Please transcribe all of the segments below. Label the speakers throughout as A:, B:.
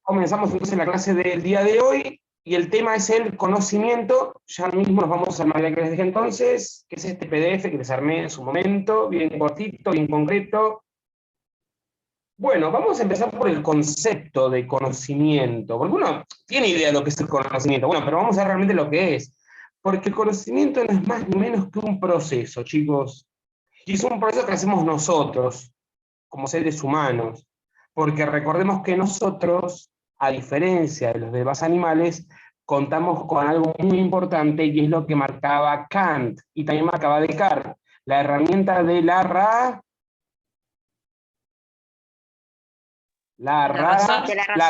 A: Comenzamos entonces la clase del día de hoy y el tema es el conocimiento. Ya mismo nos vamos al material que les dejé entonces, que es este PDF que les armé en su momento, bien cortito, bien concreto. Bueno, vamos a empezar por el concepto de conocimiento, porque uno tiene idea de lo que es el conocimiento, bueno, pero vamos a ver realmente lo que es. Porque el conocimiento no es más ni menos que un proceso, chicos. Y es un proceso que hacemos nosotros, como seres humanos, porque recordemos que nosotros, a diferencia de los demás animales, contamos con algo muy importante y es lo que marcaba Kant y también marcaba Descartes, la herramienta de
B: La razón.
A: la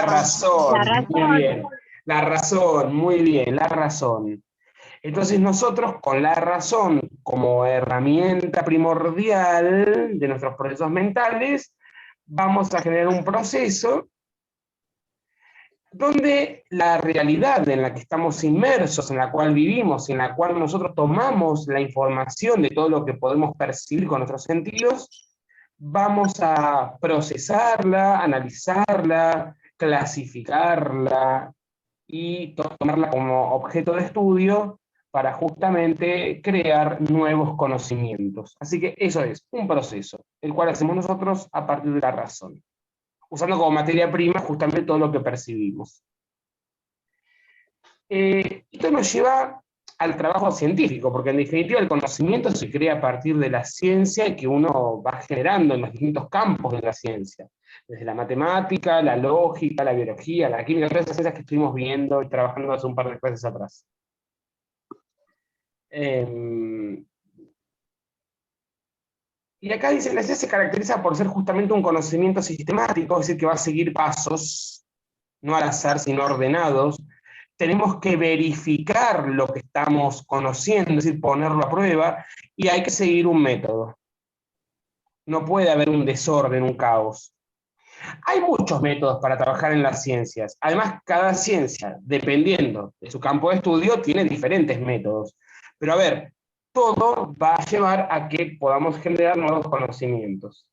A: razón,
C: La
A: muy
C: razón.
A: bien, la razón, muy bien, la razón. Entonces nosotros con la razón como herramienta primordial de nuestros procesos mentales, vamos a generar un proceso donde la realidad en la que estamos inmersos, en la cual vivimos, en la cual nosotros tomamos la información de todo lo que podemos percibir con nuestros sentidos, vamos a procesarla, analizarla, clasificarla y tomarla como objeto de estudio para justamente crear nuevos conocimientos. Así que eso es un proceso, el cual hacemos nosotros a partir de la razón, usando como materia prima justamente todo lo que percibimos. Esto nos lleva al trabajo científico, porque en definitiva el conocimiento se crea a partir de la ciencia que uno va generando en los distintos campos de la ciencia, desde la matemática, la lógica, la biología, la química, todas esas ciencias que estuvimos viendo y trabajando hace un par de clases atrás. Y acá dice, la ciencia se caracteriza por ser justamente un conocimiento sistemático, es decir, que va a seguir pasos, no al azar, sino ordenados. Tenemos que verificar lo que estamos conociendo, es decir, ponerlo a prueba, y hay que seguir un método. No puede haber un desorden, un caos. Hay muchos métodos para trabajar en las ciencias. Además, cada ciencia, dependiendo de su campo de estudio, tiene diferentes métodos. Pero a ver, todo va a llevar a que podamos generar nuevos conocimientos.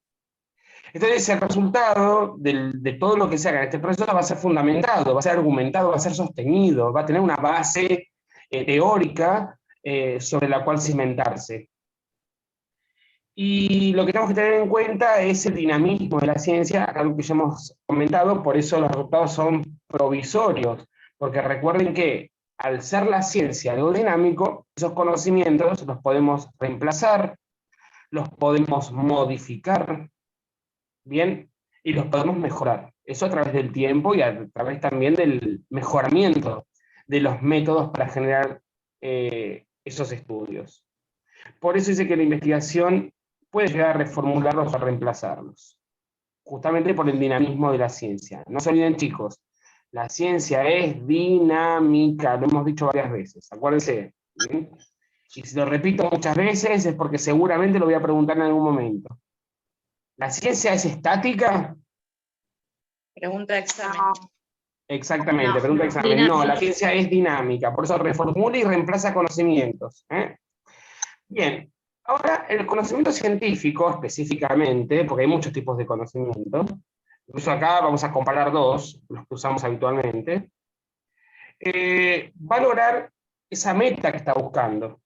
A: Entonces, el resultado de todo lo que se haga en este proceso va a ser fundamentado, va a ser argumentado, va a ser sostenido, va a tener una base teórica sobre la cual cimentarse. Y lo que tenemos que tener en cuenta es el dinamismo de la ciencia, algo que ya hemos comentado, por eso los resultados son provisorios, porque recuerden que al ser la ciencia algo dinámico, esos conocimientos los podemos reemplazar, los podemos modificar, ¿bien? Y los podemos mejorar. Eso a través del tiempo y a través también del mejoramiento de los métodos para generar esos estudios. Por eso dice que la investigación puede llegar a reformularlos o a reemplazarlos, justamente por el dinamismo de la ciencia. No se olviden, chicos, la ciencia es dinámica, lo hemos dicho varias veces, acuérdense. ¿Bien? Y si lo repito muchas veces es porque seguramente lo voy a preguntar en algún momento. ¿La ciencia es estática?
B: Pregunta de examen.
A: Exactamente,
C: No,
A: pregunta de examen. No,
C: dinámica.
A: la ciencia es dinámica, por eso reformula y reemplaza conocimientos. Bien, ahora el conocimiento científico específicamente, porque hay muchos tipos de conocimiento, incluso acá vamos a comparar dos, los que usamos habitualmente, va a lograr esa meta que está buscando,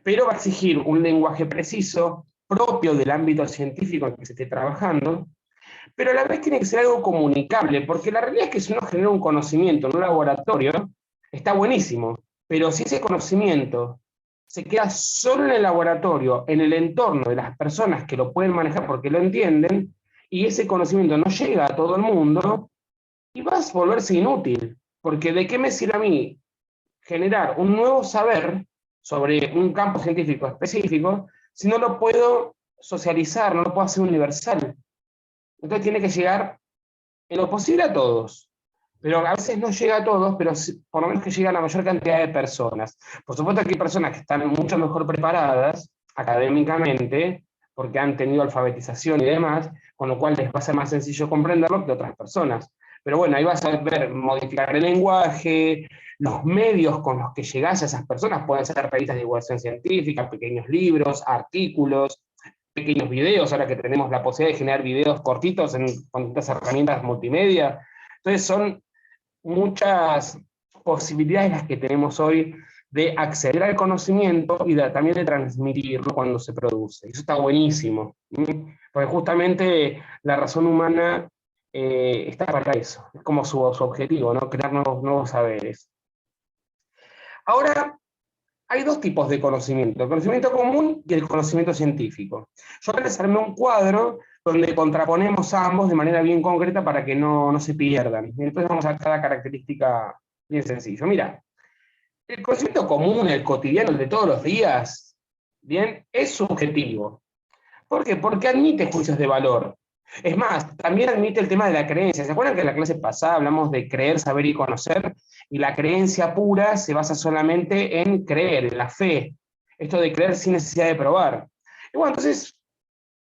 A: pero va a exigir un lenguaje preciso, propio del ámbito científico en que se esté trabajando, pero a la vez tiene que ser algo comunicable, porque la realidad es que si uno genera un conocimiento en un laboratorio, está buenísimo, pero si ese conocimiento se queda solo en el laboratorio, en el entorno de las personas que lo pueden manejar porque lo entienden, y ese conocimiento no llega a todo el mundo, y va a volverse inútil, porque ¿de qué me sirve a mí generar un nuevo saber sobre un campo científico específico si no lo puedo socializar, no lo puedo hacer universal? Entonces tiene que llegar en lo posible a todos. Pero a veces no llega a todos, pero por lo menos que llega a la mayor cantidad de personas. Por supuesto que hay personas que están mucho mejor preparadas académicamente, porque han tenido alfabetización y demás, con lo cual les va a ser más sencillo comprenderlo que otras personas. Pero bueno, ahí vas a ver modificar el lenguaje, los medios con los que llegás a esas personas pueden ser revistas de divulgación científica, pequeños libros, artículos, pequeños videos, ahora que tenemos la posibilidad de generar videos cortitos con estas herramientas multimedia. Entonces son muchas posibilidades las que tenemos hoy de acceder al conocimiento y también de transmitirlo cuando se produce. Eso está buenísimo, porque justamente la razón humana está para eso, es como su objetivo, ¿no? Crear nuevos saberes. Ahora, hay dos tipos de conocimiento, el conocimiento común y el conocimiento científico. Yo les armé un cuadro donde contraponemos ambos de manera bien concreta para que no se pierdan. Y después vamos a cada característica bien sencillo. Mira, el conocimiento común, el cotidiano, el de todos los días, bien, es subjetivo. ¿Por qué? Porque admite juicios de valor. Es más, también admite el tema de la creencia. ¿Se acuerdan que en la clase pasada hablamos de creer, saber y conocer? Y la creencia pura se basa solamente en creer, en la fe. Esto de creer sin necesidad de probar. Y bueno, entonces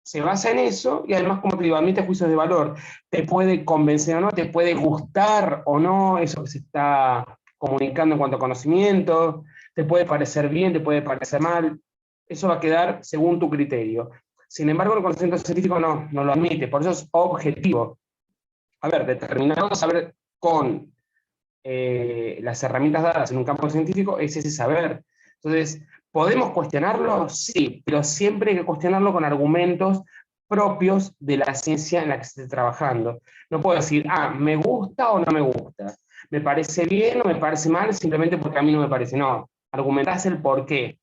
A: se basa en eso y además, como te digo, admite juicios de valor. Te puede convencer o no, te puede gustar o no eso que se está comunicando en cuanto a conocimiento, te puede parecer bien, te puede parecer mal. Eso va a quedar según tu criterio. Sin embargo, el conocimiento científico no lo admite, por eso es objetivo. A ver, determinado saber con las herramientas dadas en un campo científico es ese saber. Entonces, ¿podemos cuestionarlo? Sí, pero siempre hay que cuestionarlo con argumentos propios de la ciencia en la que se esté trabajando. No puedo decir, me gusta o no me gusta, me parece bien o me parece mal, simplemente porque a mí no me parece. No, argumentás el por qué.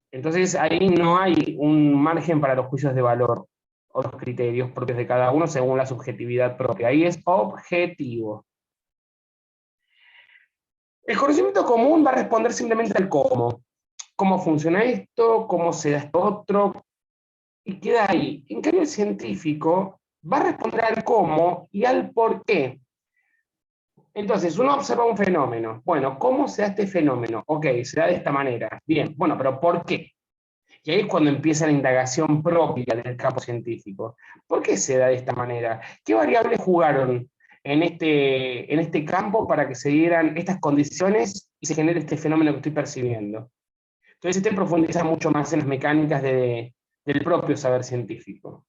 A: Entonces ahí no hay un margen para los juicios de valor o los criterios propios de cada uno según la subjetividad propia. Ahí es objetivo. El conocimiento común va a responder simplemente al cómo. ¿Cómo funciona esto? ¿Cómo se da esto otro? Y queda ahí. En cambio, el científico va a responder al cómo y al por qué. Entonces, uno observa un fenómeno. Bueno, ¿cómo se da este fenómeno? Ok, se da de esta manera. Bien, bueno, pero ¿por qué? Y ahí es cuando empieza la indagación propia del campo científico. ¿Por qué se da de esta manera? ¿Qué variables jugaron en este campo para que se dieran estas condiciones y se genere este fenómeno que estoy percibiendo? Entonces, este profundiza mucho más en las mecánicas del propio saber científico.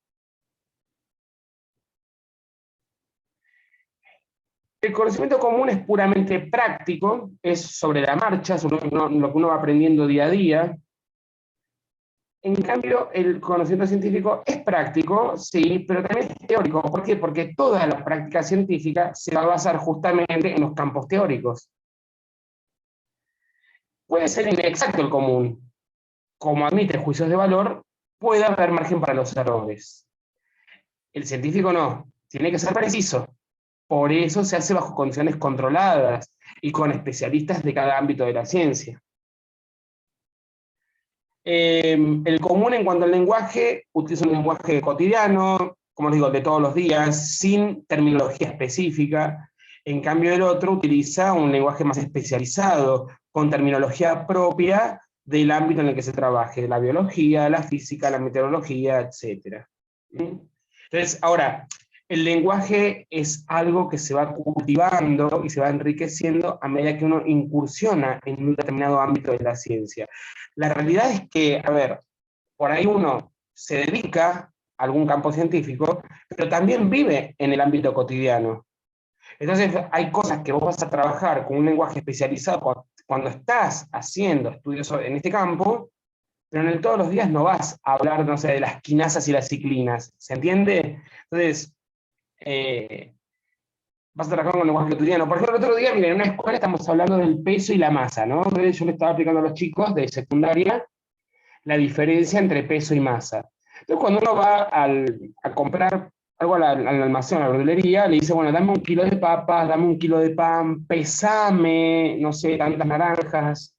A: El conocimiento común es puramente práctico, es sobre la marcha, sobre lo que uno va aprendiendo día a día. En cambio, el conocimiento científico es práctico, sí, pero también es teórico. ¿Por qué? Porque toda la práctica científica se va a basar justamente en los campos teóricos. Puede ser inexacto el común. Como admite juicios de valor, puede haber margen para los errores. El científico no, tiene que ser preciso. Por eso se hace bajo condiciones controladas y con especialistas de cada ámbito de la ciencia. El común en cuanto al lenguaje, utiliza un lenguaje cotidiano, como les digo, de todos los días, sin terminología específica. En cambio, el otro utiliza un lenguaje más especializado, con terminología propia del ámbito en el que se trabaje, la biología, la física, la meteorología, etc. Entonces, ahora, el lenguaje es algo que se va cultivando y se va enriqueciendo a medida que uno incursiona en un determinado ámbito de la ciencia. La realidad es que, a ver, por ahí uno se dedica a algún campo científico, pero también vive en el ámbito cotidiano. Entonces, hay cosas que vos vas a trabajar con un lenguaje especializado cuando estás haciendo estudios en este campo, pero en el todos los días no vas a hablar, no sé, de las quinasas y las ciclinas, ¿se entiende? Entonces, vas a trabajar con lenguaje cotidiano. Por ejemplo, el otro día, miren, en una escuela estamos hablando del peso y la masa, ¿no? Entonces, yo le estaba explicando a los chicos de secundaria la diferencia entre peso y masa. Entonces, cuando uno va a comprar algo al almacén, a la verdulería, le dice, bueno, dame 1 kilo de papas, dame 1 kilo de pan, pesame, no sé, tantas naranjas.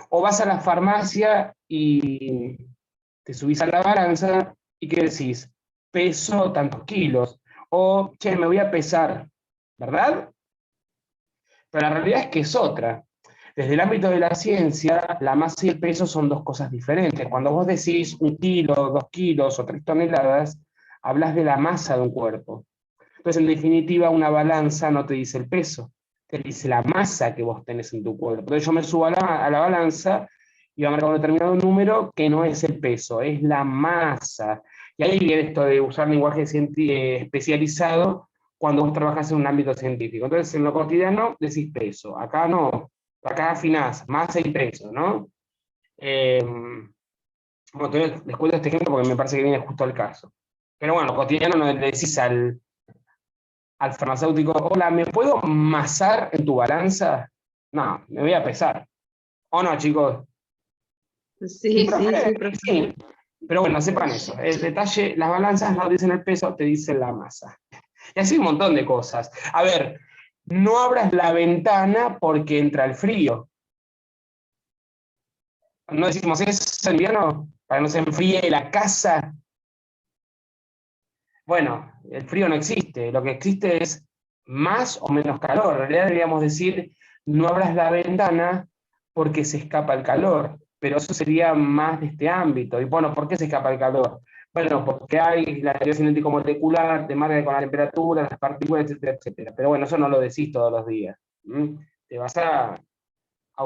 A: O vas a la farmacia y te subís a la balanza y ¿qué decís? Peso tantos kilos. O, che, me voy a pesar, ¿verdad? Pero la realidad es que es otra. Desde el ámbito de la ciencia, la masa y el peso son dos cosas diferentes. Cuando vos decís 1 kilo, 2 kilos o 3 toneladas, hablas de la masa de un cuerpo. Entonces, en definitiva, una balanza no te dice el peso, te dice la masa que vos tenés en tu cuerpo. Entonces yo me subo a la balanza y va a marcar un determinado número que no es el peso, es la masa. Y ahí viene esto de usar lenguaje especializado cuando vos trabajás en un ámbito científico. Entonces, en lo cotidiano decís peso, acá no, acá afinás, masa y peso, ¿no? Bueno, les cuento este ejemplo porque me parece que viene justo al caso. Pero bueno, cotidiano no le decís al farmacéutico, hola, ¿me puedo masar en tu balanza? No, me voy a pesar. ¿O no, chicos?
B: Sí, sí, sí,
A: Sí, pero bueno, sepan eso. El detalle, las balanzas no dicen el peso, te dicen la masa. Y así un montón de cosas. A ver, no abras la ventana porque entra el frío. No decimos, ¿es invierno? Para que no se enfríe la casa. Bueno, el frío no existe. Lo que existe es más o menos calor. En realidad deberíamos decir, no abras la ventana porque se escapa el calor. Pero eso sería más de este ámbito. Y bueno, ¿por qué se escapa el calor? Bueno, porque hay la teoría cinético molecular, te marca con la temperatura, las partículas, etcétera, etcétera. Pero bueno, eso no lo decís todos los días. Te vas a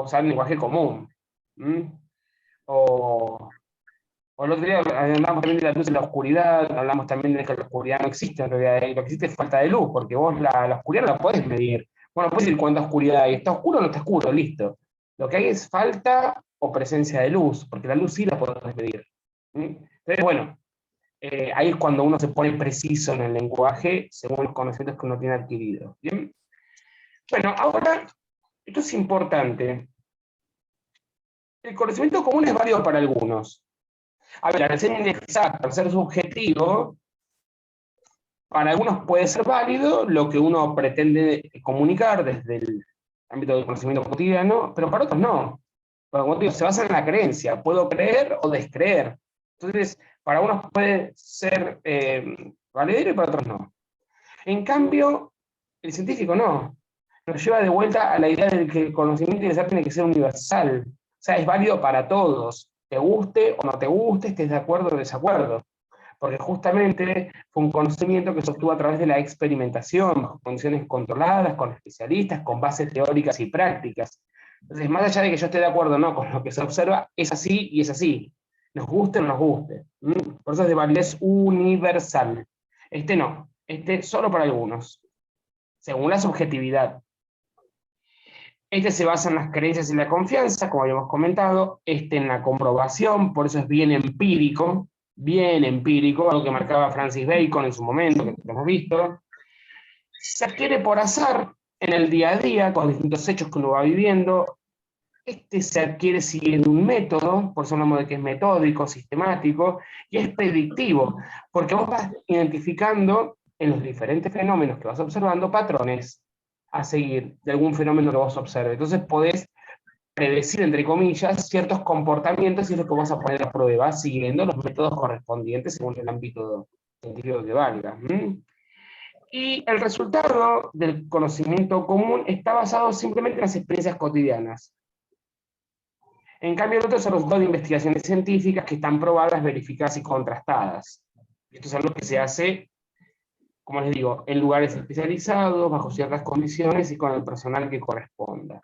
A: usar el lenguaje común. ¿Mm? O, o el otro día hablamos también de la luz y la oscuridad, hablamos también de que la oscuridad no existe en realidad, y lo que existe es falta de luz, porque vos la oscuridad no la podés medir. Bueno, puedes decir cuánta oscuridad hay, está oscuro o no está oscuro, listo. Lo que hay es falta o presencia de luz, porque la luz sí la podés medir. Entonces, bueno, ahí es cuando uno se pone preciso en el lenguaje según los conocimientos que uno tiene adquirido. ¿Bien? Bueno, ahora, esto es importante. El conocimiento común es válido para algunos. A ver, al ser inexacto, al ser subjetivo, para algunos puede ser válido lo que uno pretende comunicar desde el ámbito del conocimiento cotidiano, pero para otros no. Porque, como digo, se basa en la creencia. Puedo creer o descreer. Entonces, para unos puede ser valedero y para otros no. En cambio, el científico no. Nos lleva de vuelta a la idea de que el conocimiento universal tiene que ser universal. O sea, es válido para todos. Te guste o no te guste, estés de acuerdo o desacuerdo. Porque justamente fue un conocimiento que se obtuvo a través de la experimentación, bajo condiciones controladas, con especialistas, con bases teóricas y prácticas. Entonces, más allá de que yo esté de acuerdo o no con lo que se observa, es así y es así. Nos guste o no nos guste. Por eso es de validez universal. Este no, este solo para algunos, según la subjetividad. Este se basa en las creencias y la confianza, como habíamos comentado, este en la comprobación, por eso es bien empírico, algo que marcaba Francis Bacon en su momento, que lo hemos visto. Se adquiere por azar en el día a día, con distintos hechos que uno va viviendo. Este se adquiere siguiendo un método, por eso hablamos de que es metódico, sistemático, y es predictivo, porque vos vas identificando en los diferentes fenómenos que vas observando patrones a seguir de algún fenómeno que vos observes. Entonces podés predecir, entre comillas, ciertos comportamientos y es lo que vas a poner a prueba siguiendo los métodos correspondientes según el ámbito científico que valga. Y el resultado del conocimiento común está basado simplemente en las experiencias cotidianas. En cambio, el otro es el resultado de investigaciones científicas que están probadas, verificadas y contrastadas. Esto es algo que se hace, como les digo, en lugares especializados, bajo ciertas condiciones y con el personal que corresponda.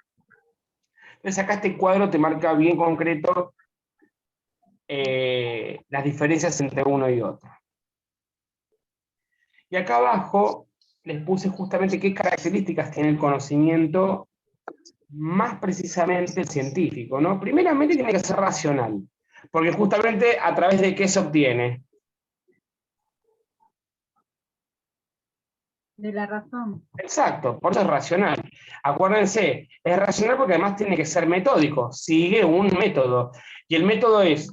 A: Entonces acá este cuadro te marca bien concreto las diferencias entre uno y otro. Y acá abajo les puse justamente qué características tiene el conocimiento más precisamente científico, ¿no? Primeramente tiene que ser racional, porque justamente a través de qué se obtiene.
C: De la razón.
A: Exacto, por eso es racional. Acuérdense, es racional porque además tiene que ser metódico, sigue un método. Y el método es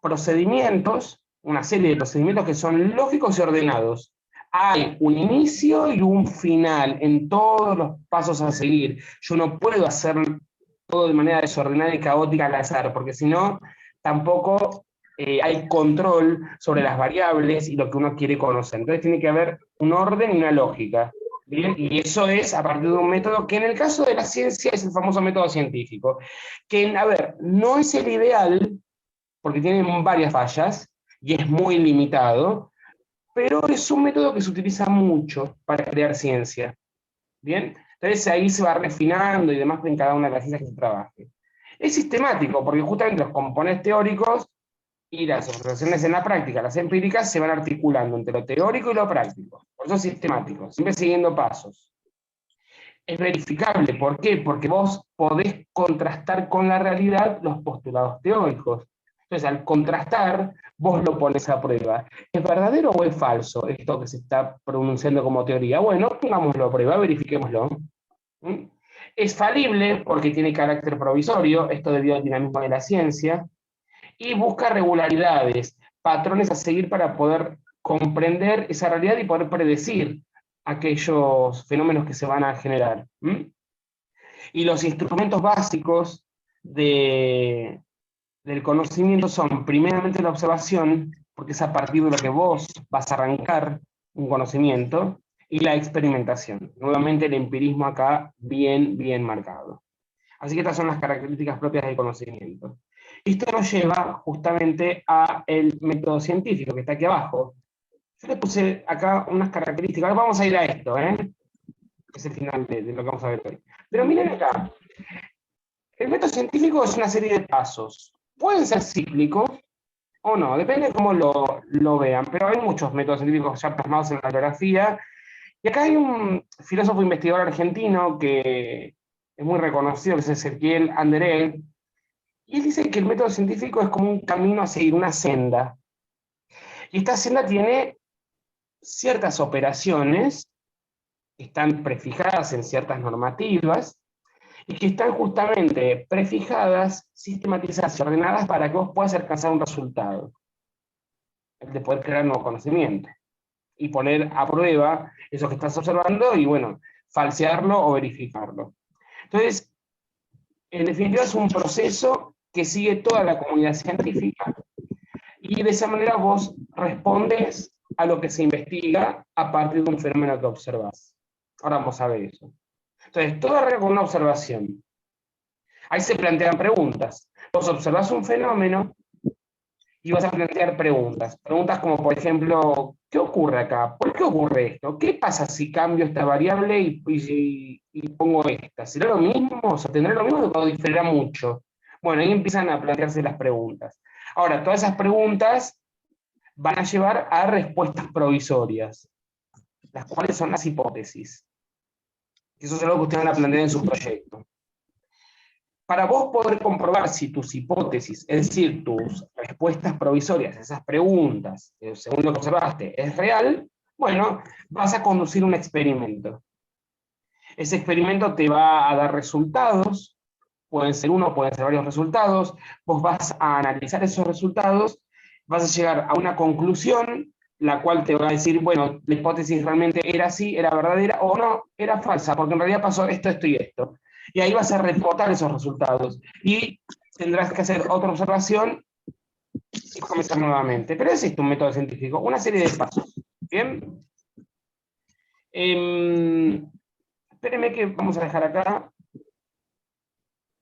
A: procedimientos, una serie de procedimientos que son lógicos y ordenados. Hay un inicio y un final en todos los pasos a seguir. Yo no puedo hacer todo de manera desordenada y caótica al azar, porque si no, tampoco hay control sobre las variables y lo que uno quiere conocer. Entonces tiene que haber un orden y una lógica. ¿Bien? Y eso es a partir de un método que en el caso de la ciencia es el famoso método científico, que, a ver, no es el ideal, porque tiene varias fallas y es muy limitado, pero es un método que se utiliza mucho para crear ciencia. ¿Bien? Entonces ahí se va refinando y demás en cada una de las ciencias que se trabaje. Es sistemático, porque justamente los componentes teóricos Y las observaciones en la práctica, las empíricas, se van articulando entre lo teórico y lo práctico. Por eso es sistemático, siempre siguiendo pasos. Es verificable, ¿por qué? Porque vos podés contrastar con la realidad los postulados teóricos. Entonces, al contrastar, vos lo pones a prueba. ¿Es verdadero o es falso esto que se está pronunciando como teoría? Bueno, pongámoslo a prueba, verifiquémoslo. ¿Mm? Es falible porque tiene carácter provisorio, esto debido al dinamismo de la ciencia, y busca regularidades, patrones a seguir para poder comprender esa realidad y poder predecir aquellos fenómenos que se van a generar. Y los instrumentos básicos del conocimiento son primeramente la observación, porque es a partir de lo que vos vas a arrancar un conocimiento, y la experimentación. Nuevamente el empirismo acá bien, bien marcado. Así que estas son las características propias del conocimiento. Esto nos lleva justamente a el método científico, que está aquí abajo. Yo les puse acá unas características. Ahora vamos a ir a esto, es el final de lo que vamos a ver hoy. Pero miren acá, el método científico es una serie de pasos. Pueden ser cíclicos o no, depende de cómo lo vean, pero hay muchos métodos científicos ya plasmados en la bibliografía. Y acá hay un filósofo investigador argentino que es muy reconocido, que es Ezequiel Anderegg, y él dice que el método científico es como un camino a seguir, una senda. Y esta senda tiene ciertas operaciones que están prefijadas en ciertas normativas y que están justamente prefijadas, sistematizadas y ordenadas para que vos puedas alcanzar un resultado, el de poder crear nuevo conocimiento y poner a prueba eso que estás observando y, bueno, falsearlo o verificarlo. Entonces, en definitiva, es un proceso que sigue toda la comunidad científica y de esa manera vos respondes a lo que se investiga a partir de un fenómeno que observas. Ahora vamos a ver eso. Entonces, todo arranca con una observación. Ahí se plantean preguntas. Vos observás un fenómeno y vas a plantear preguntas. Preguntas como, por ejemplo, ¿qué ocurre acá? ¿Por qué ocurre esto? ¿Qué pasa si cambio esta variable y pongo esta? ¿Será lo mismo? O sea, ¿tendrá lo mismo o diferirá mucho? Bueno, ahí empiezan a plantearse las preguntas. Ahora, todas esas preguntas van a llevar a respuestas provisorias, las cuales son las hipótesis. Eso es algo que ustedes van a plantear en su proyecto. Para vos poder comprobar si tus hipótesis, es decir, tus respuestas provisorias, esas preguntas, según lo que observaste, es real, bueno, vas a conducir un experimento. Ese experimento te va a dar resultados, pueden ser uno, pueden ser varios resultados, vos vas a analizar esos resultados, vas a llegar a una conclusión, la cual te va a decir, bueno, la hipótesis realmente era así, era verdadera, o no, era falsa, porque en realidad pasó esto, esto y esto. Y ahí vas a reportar esos resultados. Y tendrás que hacer otra observación y comenzar nuevamente. Pero es esto un método científico, una serie de pasos. ¿Bien? Espérenme que vamos a dejar acá